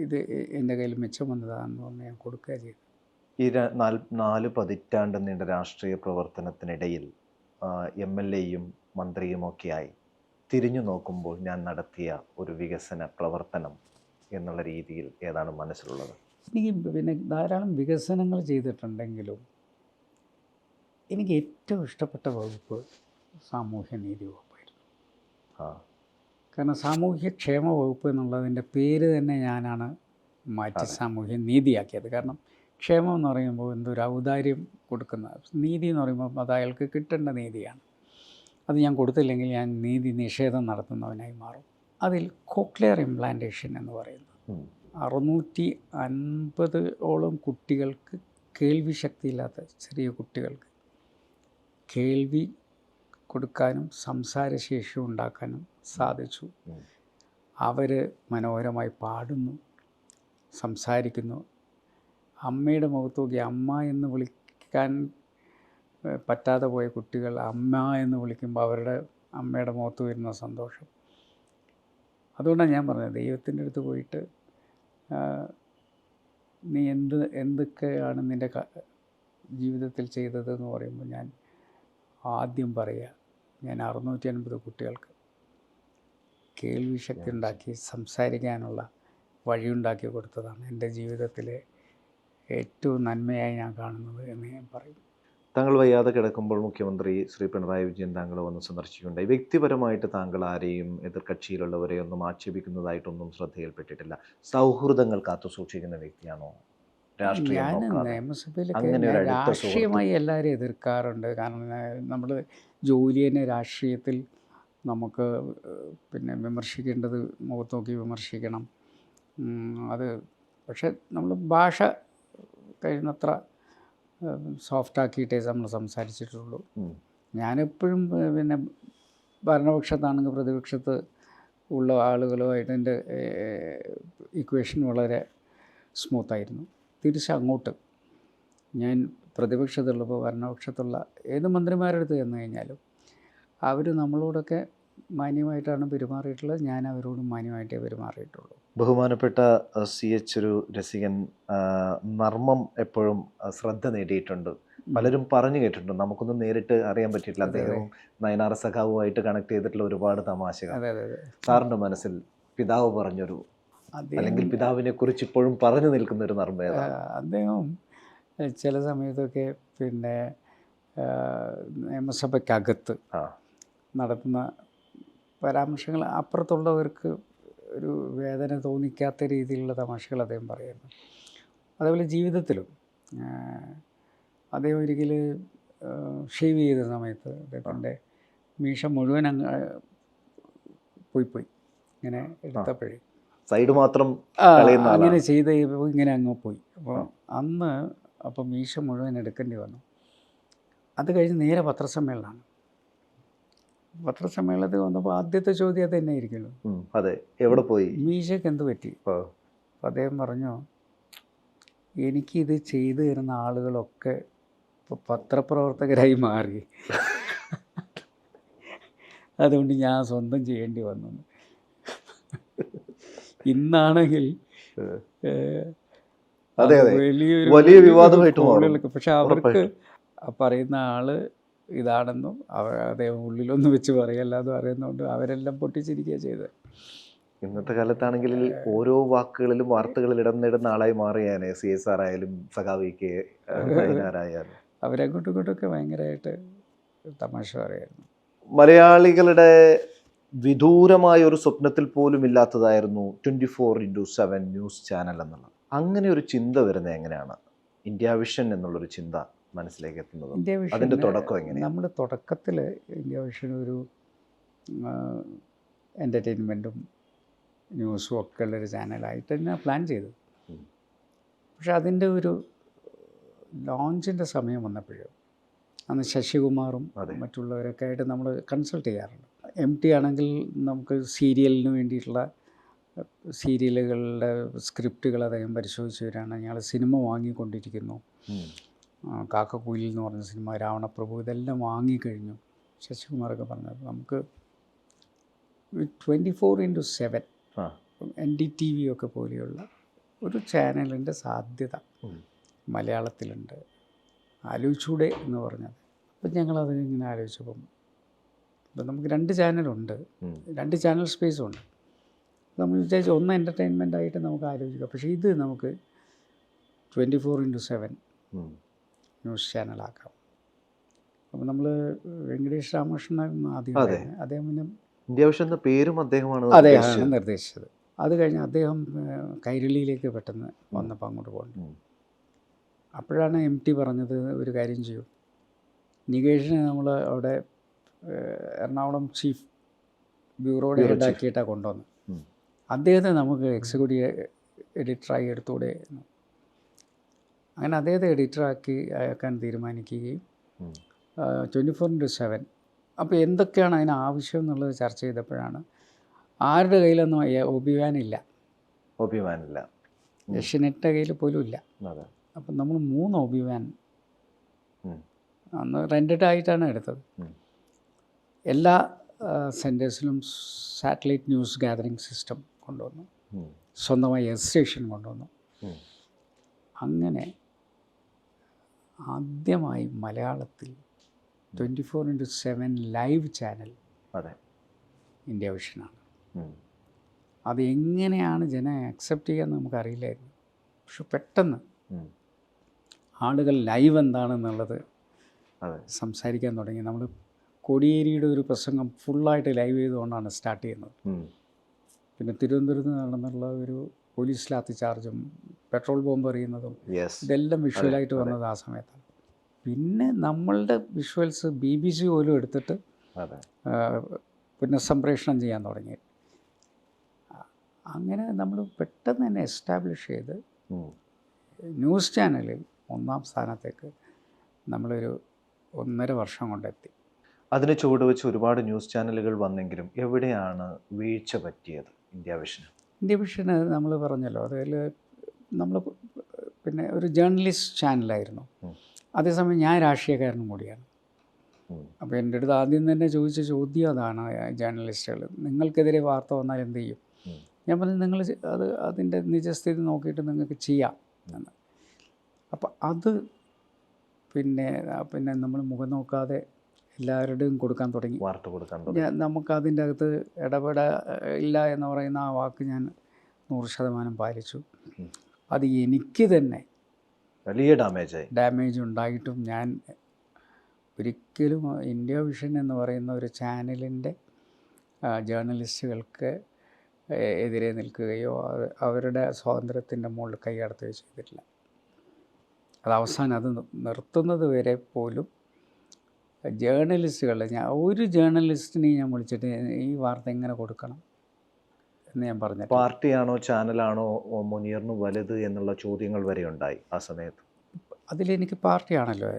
ഇത് എൻ്റെ കയ്യിൽ മിച്ചം വന്നതാണെന്ന് പറഞ്ഞ് ഞാൻ കൊടുക്കുക ചെയ്തു. ഈ 4 പതിറ്റാണ്ട് നീണ്ട രാഷ്ട്രീയ പ്രവർത്തനത്തിനിടയിൽ MLA-യും മന്ത്രിയുമൊക്കെയായി തിരിഞ്ഞു നോക്കുമ്പോൾ ഞാൻ നടത്തിയ ഒരു വികസന പ്രവർത്തനം എന്നുള്ള രീതിയിൽ ഏതാണ് മനസ്സിലുള്ളത്? എനിക്ക് പിന്നെ ധാരാളം വികസനങ്ങൾ ചെയ്തിട്ടുണ്ടെങ്കിലും എനിക്ക് ഏറ്റവും ഇഷ്ടപ്പെട്ട വകുപ്പ് സാമൂഹ്യനീതി വകുപ്പായിരുന്നു. കാരണം സാമൂഹ്യക്ഷേമ വകുപ്പ് എന്നുള്ളതിൻ്റെ പേര് തന്നെ ഞാനാണ് മാറ്റി സാമൂഹ്യ നീതിയാക്കിയത്. കാരണം ക്ഷേമം എന്ന് പറയുമ്പോൾ എന്തൊരു ഔദാര്യം കൊടുക്കുന്ന, നീതി എന്ന് പറയുമ്പോൾ അത് അയാൾക്ക് കിട്ടേണ്ട നീതിയാണ്. അത് ഞാൻ കൊടുത്തില്ലെങ്കിൽ ഞാൻ നീതി നിഷേധം നടത്തുന്നവനായി മാറും. അതിൽ കോക്ലിയർ ഇംപ്ലാന്റേഷൻ എന്ന് പറയുന്നത് 650ഓളം കുട്ടികൾക്ക്, കേൾവി ശക്തിയില്ലാത്ത ചെറിയ കുട്ടികൾക്ക് കേൾവി കൊടുക്കാനും സംസാരശേഷി ഉണ്ടാക്കാനും സാധിച്ചു. അവർ മനോഹരമായി പാടുന്നു, സംസാരിക്കുന്നു. അമ്മയുടെ മുഖത്ത് നോക്കി അമ്മ എന്ന് വിളിക്കാൻ പറ്റാതെ പോയ കുട്ടികൾ അമ്മ എന്ന് വിളിക്കുമ്പോൾ അവരുടെ അമ്മയുടെ മുഖത്ത് വരുന്ന സന്തോഷം. അതുകൊണ്ടാണ് ഞാൻ പറഞ്ഞത്, ദൈവത്തിൻ്റെ അടുത്ത് പോയിട്ട് നീ എന്തൊക്കെയാണ് നിൻ്റെ ജീവിതത്തിൽ ചെയ്തതെന്ന് പറയുമ്പോൾ ഞാൻ ആദ്യം പറയുക, ഞാൻ 650 കുട്ടികൾക്ക് കേൾവി ശക്തി ഉണ്ടാക്കി സംസാരിക്കാനുള്ള വഴിയുണ്ടാക്കി കൊടുത്തതാണ് എൻ്റെ ജീവിതത്തിലെ ഏറ്റവും നന്മയായി ഞാൻ കാണുന്നത് എന്ന് ഞാൻ പറയും. താങ്കൾ വയ്യാതെ കിടക്കുമ്പോൾ മുഖ്യമന്ത്രി ശ്രീ പിണറായി വിജയൻ താങ്കളെ വന്ന് സന്ദർശിക്കുകയുണ്ടായി. വ്യക്തിപരമായിട്ട് താങ്കൾ ആരെയും എതിർകക്ഷിയിലുള്ളവരെയൊന്നും ആക്ഷേപിക്കുന്നതായിട്ടൊന്നും ശ്രദ്ധയിൽപ്പെട്ടിട്ടില്ല. സൗഹൃദങ്ങൾ കാത്തു സൂക്ഷിക്കുന്ന വ്യക്തിയാണോ? ഞാൻ നിയമസഭയിലൊക്കെ രാഷ്ട്രീയമായി എല്ലാവരും എതിർക്കാറുണ്ട്. കാരണം നമ്മൾ ജോലി തന്നെ രാഷ്ട്രീയത്തിൽ നമുക്ക് പിന്നെ വിമർശിക്കേണ്ടത് മുഖത്ത് നോക്കി വിമർശിക്കണം. അത് പക്ഷെ നമ്മൾ ഭാഷ കഴിയുന്നത്ര സോഫ്റ്റാക്കിയിട്ടേ നമ്മൾ സംസാരിച്ചിട്ടുള്ളൂ. ഞാനെപ്പോഴും പിന്നെ ഭരണപക്ഷത്താണെങ്കിൽ പ്രതിപക്ഷത്ത് ഉള്ള ആളുകളുമായിട്ട് എൻ്റെ ഇക്വേഷൻ വളരെ സ്മൂത്തായിരുന്നു. തിരിച്ചങ്ങോട്ട് ഞാൻ പ്രതിപക്ഷത്തുള്ളപ്പോൾ ഭരണപക്ഷത്തുള്ള ഏത് മന്ത്രിമാരുടെ അടുത്ത് ചെന്ന് കഴിഞ്ഞാലും അവർ നമ്മളോടൊക്കെ മാന്യമായിട്ടാണ് പെരുമാറിയിട്ടുള്ളത്. ഞാൻ അവരോട് മാന്യമായിട്ടേ പെരുമാറിയിട്ടുള്ളൂ. ബഹുമാനപ്പെട്ട CH ഒരു രസികൻ നർമ്മം എപ്പോഴും ശ്രദ്ധ നേടിയിട്ടുണ്ട്. പലരും പറഞ്ഞു കേട്ടിട്ടുണ്ട്, നമുക്കൊന്നും നേരിട്ട് അറിയാൻ പറ്റിയിട്ടില്ല. അദ്ദേഹവും നയനാർ സഖാവുമായിട്ട് കണക്ട് ചെയ്തിട്ടുള്ള ഒരുപാട് തമാശകൾ. സാറിൻ്റെ മനസ്സിൽ പിതാവ് പറഞ്ഞൊരു, അല്ലെങ്കിൽ പിതാവിനെ കുറിച്ച് ഇപ്പോഴും പറഞ്ഞു നിൽക്കുന്ന ഒരു നർമ്മ? അദ്ദേഹം ചില സമയത്തൊക്കെ പിന്നെ നിയമസഭയ്ക്കകത്ത് നടത്തുന്ന പരാമർശങ്ങൾ അപ്പുറത്തുള്ളവർക്ക് ഒരു വേദന തോന്നിക്കാത്ത രീതിയിലുള്ള തമാശകൾ അദ്ദേഹം പറയുന്നു. അതേപോലെ ജീവിതത്തിലും അദ്ദേഹം ഒരിക്കൽ ഷേവ് ചെയ്ത സമയത്ത് അദ്ദേഹത്തിൻ്റെ മീശ മുഴുവൻ പോയി ഇങ്ങനെ എടുത്തപ്പോഴേ സൈഡ് മാത്രം അങ്ങനെ ചെയ്ത് ഇങ്ങനെ അങ്ങ് പോയി. അപ്പോൾ മീശ മുഴുവൻ എടുക്കേണ്ടി വന്നു. അത് കഴിഞ്ഞ് നേരെ പത്രസമ്മേളനമാണ്. പത്രസമ്മേളനത്തിൽ വന്നപ്പോൾ ആദ്യത്തെ ചോദ്യം അത് തന്നെ ആയിരിക്കുമല്ലോ, അതെ, എവിടെ പോയി, മീശയ്ക്ക് എന്ത് പറ്റി? അപ്പോൾ അദ്ദേഹം പറഞ്ഞു, എനിക്കിത് ചെയ്തു തരുന്ന ആളുകളൊക്കെ ഇപ്പോൾ പത്രപ്രവർത്തകരായി മാറി, അതുകൊണ്ട് ഞാൻ സ്വന്തം ചെയ്യേണ്ടി വന്നു. ഇന്നാണെങ്കിൽ വലിയ വിവാദമായിട്ട് മാറും. പക്ഷെ അവർക്ക് പറയുന്ന ആള് ഇതാണെന്നും അദ്ദേഹം ഉള്ളിലൊന്നും വെച്ച് പറയല്ലാതെ പറയുന്നതുകൊണ്ട് അവരെല്ലാം പൊട്ടിച്ചിരിക്കുക ചെയ്തത്. ഇന്നത്തെ കാലത്താണെങ്കിൽ ഓരോ വാക്കുകളിലും വാർത്തകളിൽ ഇടം നേടുന്ന ആളായി മാറിയാണ് CSR ആയാലും സഖാവിക്ക് ആയാലും. അവരങ്ങോട്ടും ഇങ്ങോട്ടൊക്കെ ഭയങ്കരമായിട്ട് തമാശ പറയായിരുന്നു. മലയാളികളുടെ വിദൂരമായ ഒരു സ്വപ്നത്തിൽ പോലും ഇല്ലാത്തതായിരുന്നു 24/7 ന്യൂസ് ചാനൽ എന്നുള്ളത്. അങ്ങനെ ഒരു ചിന്ത വരുന്നത് എങ്ങനെയാണ്? ഇന്ത്യ വിഷൻ എന്നുള്ളൊരു ചിന്ത മനസ്സിലേക്ക് എത്തുന്നത്, അതിൻ്റെ തുടക്കം എങ്ങനെയാണ്? നമ്മൾ തുടക്കത്തിൽ ഇന്ത്യ വിഷൻ ഒരു എൻ്റർടൈൻമെൻറ്റും ന്യൂസും ഒക്കെ ഉള്ളൊരു ചാനലായിട്ട് തന്നെ പ്ലാൻ ചെയ്തു. പക്ഷെ അതിൻ്റെ ഒരു ലോഞ്ചിൻ്റെ സമയം വന്നപ്പോഴും അന്ന് ശശികുമാറും അതെ. മറ്റുള്ളവരൊക്കെ ആയിട്ട് നമ്മൾ കൺസൾട്ട് ചെയ്യാറുണ്ട്. MT ആണെങ്കിൽ നമുക്ക് സീരിയലിന് വേണ്ടിയിട്ടുള്ള സീരിയലുകളുടെ സ്ക്രിപ്റ്റുകൾ അദ്ദേഹം പരിശോധിച്ച് വരികയാണ്. ഞങ്ങൾ സിനിമ വാങ്ങിക്കൊണ്ടിരിക്കുന്നു. കാക്കക്കുയിൽ എന്ന് പറഞ്ഞ സിനിമ, രാവണപ്രഭു, ഇതെല്ലാം വാങ്ങിക്കഴിഞ്ഞു. ശശികുമാറൊക്കെ പറഞ്ഞത് നമുക്ക് 24/7 NDTV ഒക്കെ പോലെയുള്ള ഒരു ചാനലിൻ്റെ സാധ്യത മലയാളത്തിലുണ്ട്, ആലോചിച്ചൂടെ എന്ന് പറഞ്ഞത്. അപ്പം ഞങ്ങളത് ഇങ്ങനെ ആലോചിച്ചപ്പം ഇപ്പം നമുക്ക് 2 ചാനലുണ്ട്, 2 ചാനൽ സ്പേസും ഉണ്ട്. നമ്മൾ വിചാരിച്ചു ഒന്ന് എൻ്റർടൈൻമെൻ്റ് ആയിട്ട് നമുക്ക് ആലോചിക്കാം. പക്ഷേ ഇത് നമുക്ക് 24/7 ന്യൂസ് ചാനലാക്കാം. അപ്പോൾ നമ്മൾ വെങ്കടേഷ് രാമകൃഷ്ണൻ ആദ്യം അദ്ദേഹം പിന്നെ ഇന്ത്യ വിഷൻ എന്ന പേരും അദ്ദേഹമാണ് നിർദ്ദേശിച്ചത്. അത് കഴിഞ്ഞ് അദ്ദേഹം കൈരളിയിലേക്ക് പെട്ടെന്ന് വന്നപ്പോൾ അങ്ങോട്ട് പോകുന്നു. അപ്പോഴാണ് MT പറഞ്ഞത് ഒരു കാര്യം ചെയ്യും, നികേഷിനെ നമ്മൾ അവിടെ എറണാകുളം ചീഫ് ബ്യൂറോയുടെ ഹെഡാക്കിയിട്ടാണ് കൊണ്ടുവന്നത്, അദ്ദേഹത്തെ നമുക്ക് എക്സിക്യൂട്ടീവ് എഡിറ്ററായി എടുത്തുകൂടെ. അങ്ങനെ അദ്ദേഹത്തെ എഡിറ്ററാക്കി അയക്കാൻ തീരുമാനിക്കുകയും 24/7 അപ്പോൾ എന്തൊക്കെയാണ് അതിന് ആവശ്യം എന്നുള്ളത് ചർച്ച ചെയ്തപ്പോഴാണ് ആരുടെ കയ്യിലൊന്നും ഒബിവാനില്ല, ഏഷ്യനെറ്റിൻ്റെ കയ്യിൽ പോലും ഇല്ല. അപ്പം നമ്മൾ 3 ഒബിവാൻ അന്ന് റെൻറ്റഡ് ആയിട്ടാണ് എടുത്തത്. എല്ലാ സെൻറ്റേഴ്സിലും സാറ്റലൈറ്റ് ന്യൂസ് ഗാദറിംഗ് സിസ്റ്റം കൊണ്ടുവന്നു, സ്വന്തമായി എസ് സ്റ്റേഷൻ കൊണ്ടുവന്നു. അങ്ങനെ ആദ്യമായി മലയാളത്തിൽ 24/7 ലൈവ് ചാനൽ ഇന്ത്യ വിഷനാണ്. അതെങ്ങനെയാണ് ജനം അക്സെപ്റ്റ് ചെയ്യാന്ന് നമുക്കറിയില്ലായിരുന്നു. പക്ഷെ പെട്ടെന്ന് ആളുകൾ ലൈവ് എന്താണെന്നുള്ളത് സംസാരിക്കാൻ തുടങ്ങി. നമ്മൾ കോടിയേരിയുടെ ഒരു പ്രസംഗം ഫുള്ളായിട്ട് ലൈവ് ചെയ്തുകൊണ്ടാണ് സ്റ്റാർട്ട് ചെയ്യുന്നത്. പിന്നെ തിരുവനന്തപുരത്ത് നടന്നുള്ള ഒരു പോലീസ് ലാത്തി ചാർജും പെട്രോൾ ബോംബ് എറിയുന്നതും ഇതെല്ലാം വിഷ്വലായിട്ട് വന്നത് ആ സമയത്താണ്. പിന്നെ നമ്മളുടെ വിഷ്വൽസ് BBC പോലും എടുത്തിട്ട് പുനഃസംപ്രേഷണം ചെയ്യാൻ തുടങ്ങി. അങ്ങനെ നമ്മൾ പെട്ടെന്ന് തന്നെ എസ്റ്റാബ്ലിഷ് ചെയ്ത് ന്യൂസ് ചാനലിൽ 1-ാം സ്ഥാനത്തേക്ക് നമ്മളൊരു 1.5 വർഷം കൊണ്ടെത്തി. അതിന് ചുവട് വെച്ച് ഒരുപാട് ന്യൂസ് ചാനലുകൾ വന്നെങ്കിലും എവിടെയാണ് വീഴ്ച പറ്റിയത് ഇന്ത്യ വിഷന്? ഇന്ത്യ വിഷന് നമ്മൾ പറഞ്ഞല്ലോ, അതിൽ നമ്മൾ പിന്നെ ഒരു ജേർണലിസ്റ്റ് ചാനലായിരുന്നു. അതേസമയം ഞാൻ രാഷ്ട്രീയക്കാരനും കൂടിയാണ്. അപ്പോൾ എൻ്റെ അടുത്ത് ആദ്യം തന്നെ ചോദിച്ച ചോദ്യം അതാണ്, ജേർണലിസ്റ്റുകൾ നിങ്ങൾക്കെതിരെ വാർത്ത വന്നാൽ എന്ത് ചെയ്യും? ഞാൻ പറഞ്ഞു നിങ്ങൾ അതിൻ്റെ നിജസ്ഥിതി നോക്കിയിട്ട് നിങ്ങൾക്ക് ചെയ്യാം എന്ന്. അപ്പോൾ അത് പിന്നെ നമ്മൾ മുഖം നോക്കാതെ എല്ലാവരുടെയും കൊടുക്കാൻ തുടങ്ങി, വാർത്ത കൊടുക്കാൻ തുടങ്ങി. നമുക്കതിൻ്റെ അകത്ത് ഇടപെടില്ല എന്ന് പറയുന്ന ആ വാക്ക് ഞാൻ 100% പാലിച്ചു. അത് എനിക്ക് തന്നെ വലിയ ഡാമേജ് ഉണ്ടായിട്ടും ഞാൻ ഒരിക്കലും ഇന്ത്യ വിഷൻ എന്ന് പറയുന്ന ഒരു ചാനലിൻ്റെ ജേർണലിസ്റ്റുകൾക്ക് എതിരെ നിൽക്കുകയോ അവരുടെ സ്വാതന്ത്ര്യത്തിൻ്റെ മുകളിൽ കൈകടത്തുകയോ ചെയ്തിട്ടില്ല. അത് അവസാനം അത് നിർത്തുന്നത് വരെ പോലും ഒരു ജേർണലിസ്റ്റിനെയും ഞാൻ വിളിച്ചിട്ട് ഈ വാർത്ത എങ്ങനെ കൊടുക്കണം എന്ന് ഞാൻ പറഞ്ഞു. പാർട്ടിയാണോ ചാനലാണോ മുനീറിന് വലുത് എന്നുള്ള ചോദ്യങ്ങൾ വരെ ഉണ്ടായി ആ സമയത്ത്. അതിലെനിക്ക് പാർട്ടിയാണല്ലോ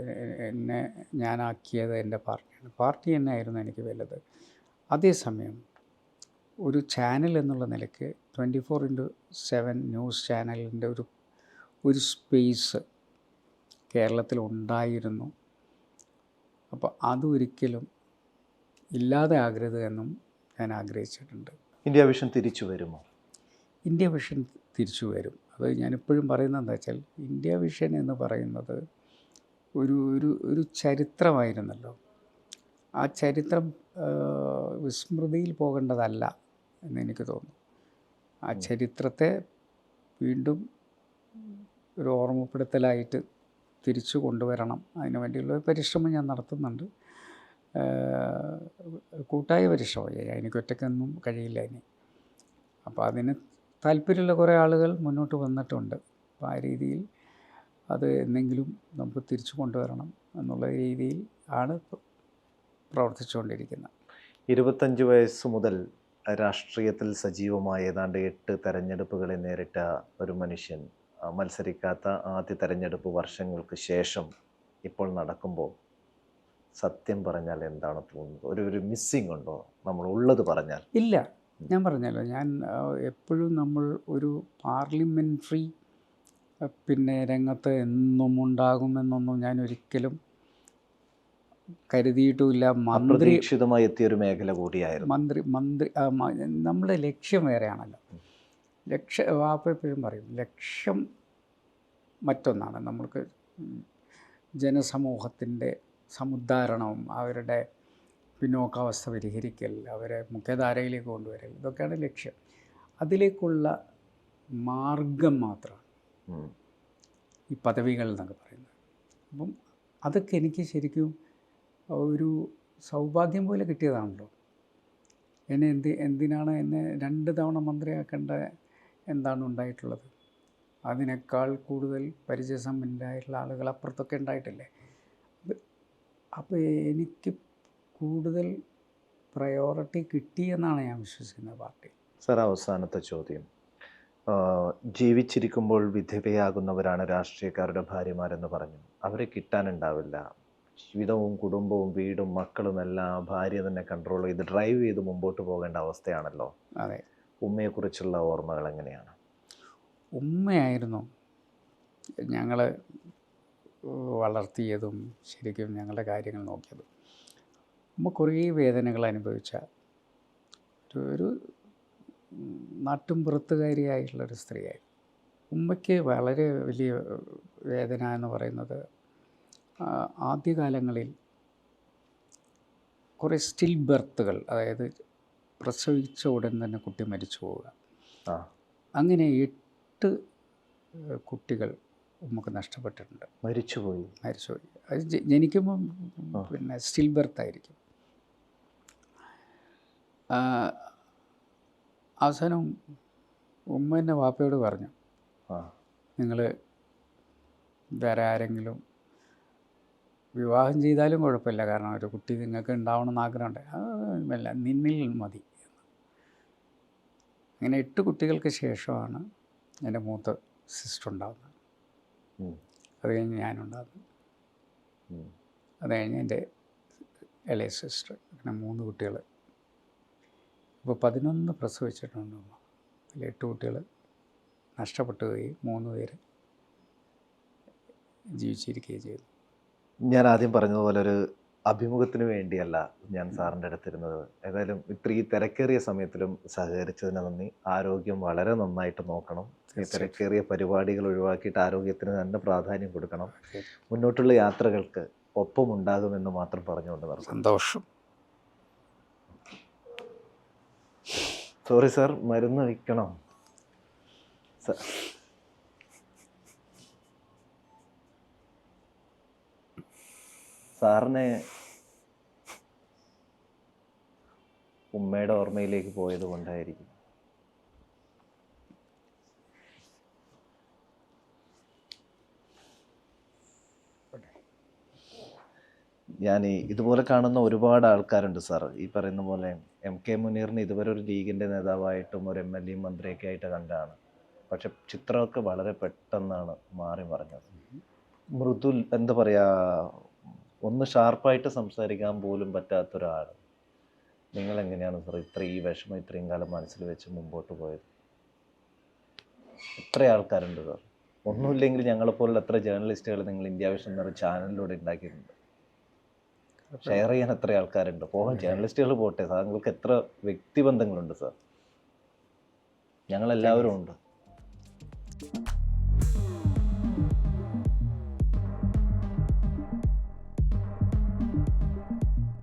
എന്നെ ഞാനാക്കിയത്, എൻ്റെ പാർട്ടിയാണ്, പാർട്ടി തന്നെയായിരുന്നു എനിക്ക് വലുത്. അതേസമയം ഒരു ചാനൽ എന്നുള്ള നിലയ്ക്ക് 24/7 ന്യൂസ് ചാനലിൻ്റെ ഒരു സ്പേസ് കേരളത്തിൽ ഉണ്ടായിരുന്നു. അപ്പോൾ അതൊരിക്കലും ഇല്ലാതെ ആകരുത് എന്നും ഞാൻ ആഗ്രഹിച്ചിട്ടുണ്ട്. ഇന്ത്യ വിഷൻ തിരിച്ചു വരുമോ? ഇന്ത്യ വിഷൻ തിരിച്ചു വരും. അത് ഞാനിപ്പോഴും പറയുന്നത് എന്താ വെച്ചാൽ, ഇന്ത്യ വിഷൻ എന്ന് പറയുന്നത് ഒരു ചരിത്രമായിരുന്നല്ലോ. ആ ചരിത്രം വിസ്മൃതിയിൽ പോകേണ്ടതല്ല എന്നെനിക്ക് തോന്നുന്നു. ആ ചരിത്രത്തെ വീണ്ടും ഒരു ഓർമ്മപ്പെടുത്തലായിട്ട് തിരിച്ചു കൊണ്ടുവരണം. അതിനു വേണ്ടിയുള്ള പരിശ്രമം ഞാൻ നടത്തുന്നുണ്ട്. കൂട്ടായ പരിശ്രമം, എനിക്ക് ഒറ്റയ്ക്കൊന്നും കഴിയില്ല ഇനി. അപ്പോൾ അതിന് താല്പര്യമുള്ള കുറേ ആളുകൾ മുന്നോട്ട് വന്നിട്ടുണ്ട്. അപ്പോൾ ആ രീതിയിൽ അത് എന്തെങ്കിലും നമുക്ക് തിരിച്ചു കൊണ്ടുവരണം എന്നുള്ള രീതിയിൽ ആണ് പ്രവർത്തിച്ചുകൊണ്ടിരിക്കുന്നത്. 25 വയസ്സ് മുതൽ രാഷ്ട്രീയത്തിൽ സജീവമായ ഏതാണ്ട് 8 തെരഞ്ഞെടുപ്പുകളെ നേരിട്ട ഒരു മനുഷ്യൻ മത്സരിക്കാത്ത ആദ്യ തെരഞ്ഞെടുപ്പ് വർഷങ്ങൾക്ക് ശേഷം ഇപ്പോൾ നടക്കുമ്പോൾ സത്യം പറഞ്ഞാൽ എന്താണ് തോന്നുന്നത്? ഒരു മിസ്സിംഗ് ഉണ്ടോ നമ്മൾ ഉള്ളത് പറഞ്ഞാൽ? ഇല്ല, ഞാൻ പറഞ്ഞല്ലോ, ഞാൻ എപ്പോഴും നമ്മൾ ഒരു പാർലമെൻ്ററി പിന്നെ രംഗത്ത് എന്നും ഉണ്ടാകുമെന്നൊന്നും ഞാൻ ഒരിക്കലും കരുതിയിട്ടുമില്ല. അപ്രതീക്ഷിതമായി എത്തിയൊരു മേഖല കൂടിയായിരുന്നു. മന്ത്രി നമ്മുടെ ലക്ഷ്യം വേറെയാണല്ലോ. വാപ്പ എപ്പോഴും പറയും, ലക്ഷ്യം മറ്റൊന്നാണ്. നമ്മൾക്ക് ജനസമൂഹത്തിൻ്റെ സമുദ്ധാരണവും അവരുടെ പിന്നോക്കാവസ്ഥ പരിഹരിക്കൽ, അവരെ മുഖ്യധാരയിലേക്ക് കൊണ്ടുവരൽ, ഇതൊക്കെയാണ് ലക്ഷ്യം. അതിലേക്കുള്ള മാർഗം മാത്രമാണ് ഈ പദവികൾ എന്നൊക്കെ പറയുന്നത്. അപ്പം അതൊക്കെ എനിക്ക് ശരിക്കും ഒരു സൗഭാഗ്യം പോലെ കിട്ടിയതാണല്ലോ. എന്നെ എന്തിനാണ് എന്നെ 2 തവണ മന്ത്രിയാക്കേണ്ട എന്താണ് ഉണ്ടായിട്ടുള്ളത്? അതിനേക്കാൾ കൂടുതൽ പരിചയസമ്പന്നരായിട്ടുള്ള ആളുകൾ അപ്പുറത്തൊക്കെ ഉണ്ടായിട്ടില്ലേ? അപ്പോൾ എനിക്ക് കൂടുതൽ പ്രയോറിറ്റി കിട്ടിയെന്നാണ് ഞാൻ വിശ്വസിക്കുന്നത് പാർട്ടി. സർ, അവസാനത്തെ ചോദ്യം. ജീവിച്ചിരിക്കുമ്പോൾ വിധവയാകുന്നവരാണ് രാഷ്ട്രീയക്കാരുടെ ഭാര്യമാരെന്ന് പറഞ്ഞു. അവരെ കിട്ടാനുണ്ടാവില്ല. ജീവിതവും കുടുംബവും വീടും മക്കളും എല്ലാം ഭാര്യ തന്നെ കൺട്രോൾ ചെയ്ത് ഡ്രൈവ് ചെയ്ത് മുമ്പോട്ട് പോകേണ്ട അവസ്ഥയാണല്ലോ. അതെ. ഉമ്മയെക്കുറിച്ചുള്ള ഓർമ്മകൾ എങ്ങനെയാണ്? ഉമ്മയായിരുന്നു ഞങ്ങൾ വളർത്തിയതും ശരിക്കും ഞങ്ങളുടെ കാര്യങ്ങൾ നോക്കിയതും. ഉമ്മ കുറേ വേദനകൾ അനുഭവിച്ച ഒരു നാട്ടുംപുറത്തുകാരിയായിട്ടുള്ളൊരു സ്ത്രീയായിരുന്നു. ഉമ്മയ്ക്ക് വളരെ വലിയ വേദന എന്ന് പറയുന്നത് ആദ്യകാലങ്ങളിൽ കുറേ സ്റ്റിൽ ബർത്തുകൾ, അതായത് പ്രസവിച്ച ഉടൻ തന്നെ കുട്ടി മരിച്ചു പോവുക. അങ്ങനെ 8 കുട്ടികൾ നമുക്ക് നഷ്ടപ്പെട്ടിട്ടുണ്ട്. മരിച്ചുപോയി. അത് ജനിക്കുമ്പം പിന്നെ സ്റ്റിൽ ബർത്തായിരിക്കും. അവസാനം ഉമ്മ എന്നെ വാപ്പയോട് പറഞ്ഞു, നിങ്ങൾ വേറെ ആരെങ്കിലും വിവാഹം ചെയ്താലും കുഴപ്പമില്ല, കാരണം ഒരു കുട്ടി നിങ്ങൾക്ക് ഉണ്ടാവണമെന്ന് ആഗ്രഹമുണ്ട്, അതല്ല, നിന്നിൽ മതി. അങ്ങനെ 8 കുട്ടികൾക്ക് ശേഷമാണ് എൻ്റെ മൂത്ത സിസ്റ്റർ ഉണ്ടാകുന്നത്. അത് കഴിഞ്ഞ് ഞാനുണ്ടാകുന്നു. അത് കഴിഞ്ഞ് എൻ്റെ ഇളയ സിസ്റ്റർ. അങ്ങനെ 3 കുട്ടികൾ. ഇപ്പോൾ 11 പ്രസവിച്ചിട്ടുണ്ട് ഉമ്മ. അതിൽ 8 കുട്ടികൾ നഷ്ടപ്പെട്ടു പോയി, 3 പേര് ജീവിച്ചിരിക്കുകയും ചെയ്തു. ഞാൻ ആദ്യം പറഞ്ഞതുപോലെ ഒരു അഭിമുഖത്തിന് വേണ്ടിയല്ല ഞാൻ സാറിൻ്റെ അടുത്തിരുന്നത്. ഏതായാലും ഇത്രയും തിരക്കേറിയ സമയത്തിലും സഹകരിച്ചതിന് നന്ദി. ആരോഗ്യം വളരെ നന്നായിട്ട് നോക്കണം. ഈ തിരക്കേറിയ പരിപാടികൾ ഒഴിവാക്കിയിട്ട് ആരോഗ്യത്തിന് തന്നെ പ്രാധാന്യം കൊടുക്കണം. മുന്നോട്ടുള്ള യാത്രകൾക്ക് ഒപ്പമുണ്ടാകുമെന്ന് മാത്രം പറഞ്ഞുകൊണ്ട് നിർത്തുന്നു. സന്തോഷം. സോറി സാർ, മരുന്ന് വയ്ക്കണം. സാറിനെ ഉമ്മയുടെ ഓർമ്മയിലേക്ക് പോയത് കൊണ്ടായിരിക്കും. ഞാൻ ഇതുപോലെ കാണുന്ന ഒരുപാട് ആൾക്കാരുണ്ട് സാർ. ഈ പറയുന്ന പോലെ MK മുനീറിന് ഇതുവരെ ഒരു ലീഗിൻ്റെ നേതാവായിട്ടും ഒരു MLA മന്ത്രിയൊക്കെ ആയിട്ട് കണ്ടാണ്. പക്ഷെ ചിത്രമൊക്കെ വളരെ പെട്ടെന്നാണ് മാറി മറിഞ്ഞത്. മൃദുൽ, എന്താ പറയുക, ഒന്ന് ഷാർപ്പായിട്ട് സംസാരിക്കാൻ പോലും പറ്റാത്തൊരാൾ. നിങ്ങളെങ്ങനെയാണ് സാർ ഈ വിഷമം ഇത്രയും കാലം മനസ്സിൽ വെച്ച് മുമ്പോട്ട് പോയത്? എത്ര ആൾക്കാരുണ്ട് സാർ? ഒന്നുമില്ലെങ്കിൽ ഞങ്ങളെപ്പോലുള്ള എത്ര ജേർണലിസ്റ്റുകൾ നിങ്ങൾ ഇന്ത്യ വിഷൻ എന്നൊരു ചാനലിലൂടെ ഉണ്ടാക്കിയിട്ടുണ്ട്. ഷെയർ ചെയ്യാൻ എത്ര ആൾക്കാരുണ്ട്? പോകാൻ ജേർണലിസ്റ്റുകൾ പോട്ടെ, താങ്കൾക്ക് എത്ര വ്യക്തിബന്ധങ്ങളുണ്ട് സാർ? ഞങ്ങളെല്ലാവരും ഉണ്ട്.